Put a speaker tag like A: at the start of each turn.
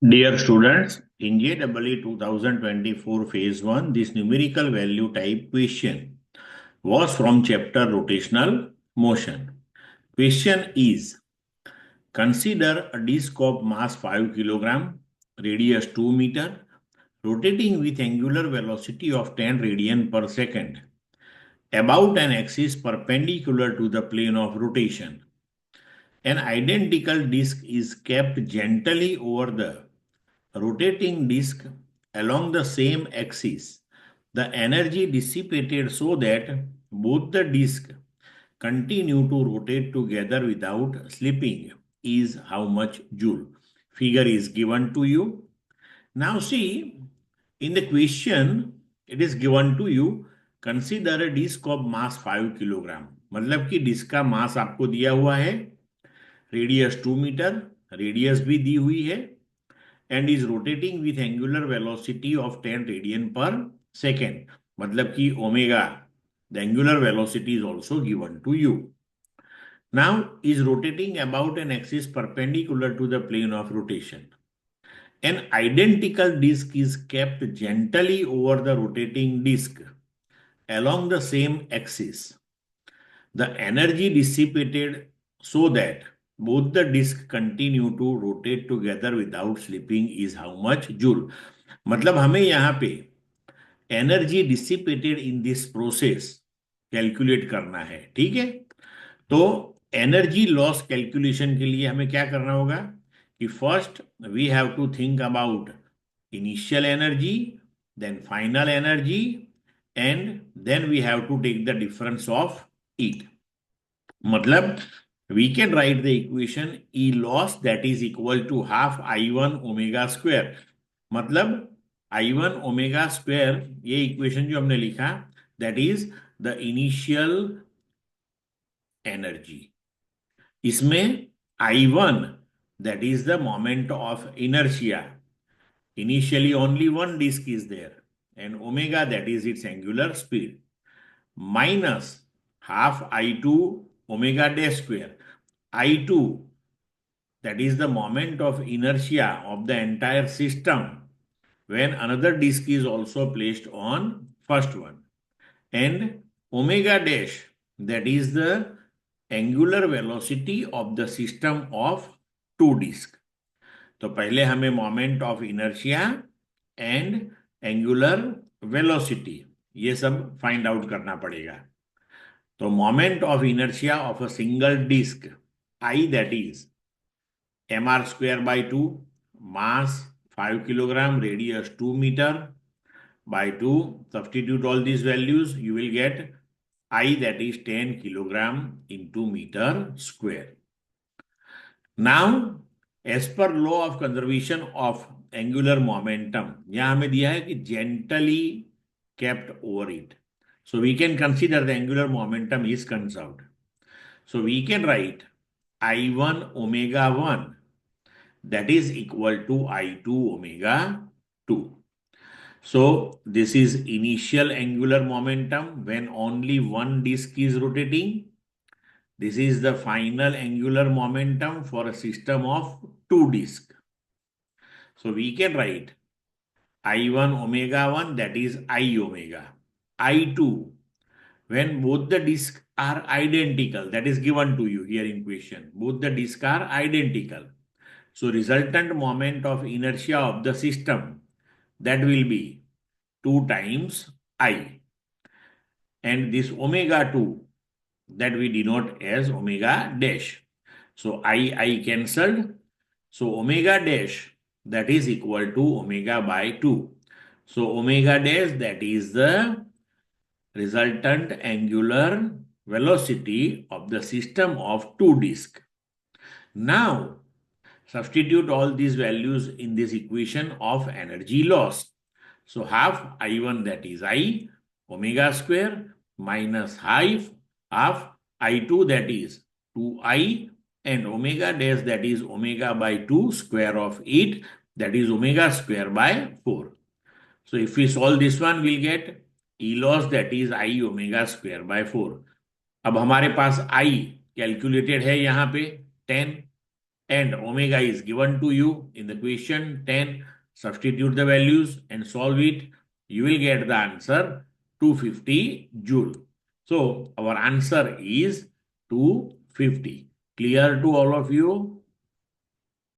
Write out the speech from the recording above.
A: Dear students, in JEE 2024 Phase 1, this numerical value type question was from chapter Rotational Motion. Question is, consider a disk of mass 5 kg, radius 2 meter, rotating with angular velocity of 10 radian per second, about an axis perpendicular to the plane of rotation. An identical disk is kept gently over the rotating disk along the same axis. The energy dissipated so that both the disks continue to rotate together without slipping is how much joule. Figure is given to you. Now see, in the question, it is given to you, consider a disk of mass 5 kilogram. मतलब कि disc का मास आपको दिया हुआ है, radius 2 metre, radius भी दी हुई है, and is rotating with angular velocity of 10 radian per second. मतलब कि omega, the angular velocity is also given to you. Now is rotating about an axis perpendicular to the plane of rotation. An identical disk is kept gently over the rotating disk along the same axis. The energy dissipated so that both the disks continue to rotate together without slipping is how much joule. मतलब हमें यहाँ पे energy dissipated in this process calculate करना है. ठीक है, तो energy loss calculation के लिए हमें क्या करना होगा कि first we have to think about initial energy, then final energy, and then we have to take the difference of it. मतलब we can write the equation E loss that is equal to half I1 omega square. मतलब I1 omega square, ये equation जो हमने लिखा, that is the initial energy. इसमें I1 that is the moment of inertia. Initially only one disk is there, and omega that is its angular speed, minus half I2 omega dash square. I2 that is the moment of inertia of the entire system when another disk is also placed on first one, and omega dash that is the angular velocity of the system of two disk. तो पहले हमें moment of inertia and angular velocity ये सब find out करना पड़ेगा. तो moment of inertia of a single disk I, that is mr square by 2, mass 5 kilogram, radius 2 meter by 2. Substitute all these values, you will get I, that is 10 kilogram into meter square. Now as per law of conservation of angular momentum, यहाँ हमें दिया है कि gently kept over it, so we can consider the angular momentum is conserved. So we can write I1 omega 1 that is equal to I2 omega 2. So this is initial angular momentum when only one disk is rotating. This is the final angular momentum for a system of two disks. So we can write I1 omega 1 that is I omega. I2 when both the disks are identical, that is given to you here in question. Both the disks are identical. So resultant moment of inertia of the system, that will be 2 times I. And this omega 2 that we denote as omega dash. So I cancelled. So omega dash that is equal to omega by 2. So omega dash that is the resultant angular velocity of the system of two disks. Now substitute all these values in this equation of energy loss. So half I1 that is I omega square minus half I2 that is 2I and omega dash that is omega by 2 square of it that is omega square by 4. So if we solve this one, we'll get E loss that is I omega square by 4. अब हमारे पास I calculated है यहाँ पे 10 and omega is given to you in the question 10. Substitute the values and solve it. You will get the answer 250 joule. So our answer is 250. Clear to all of you?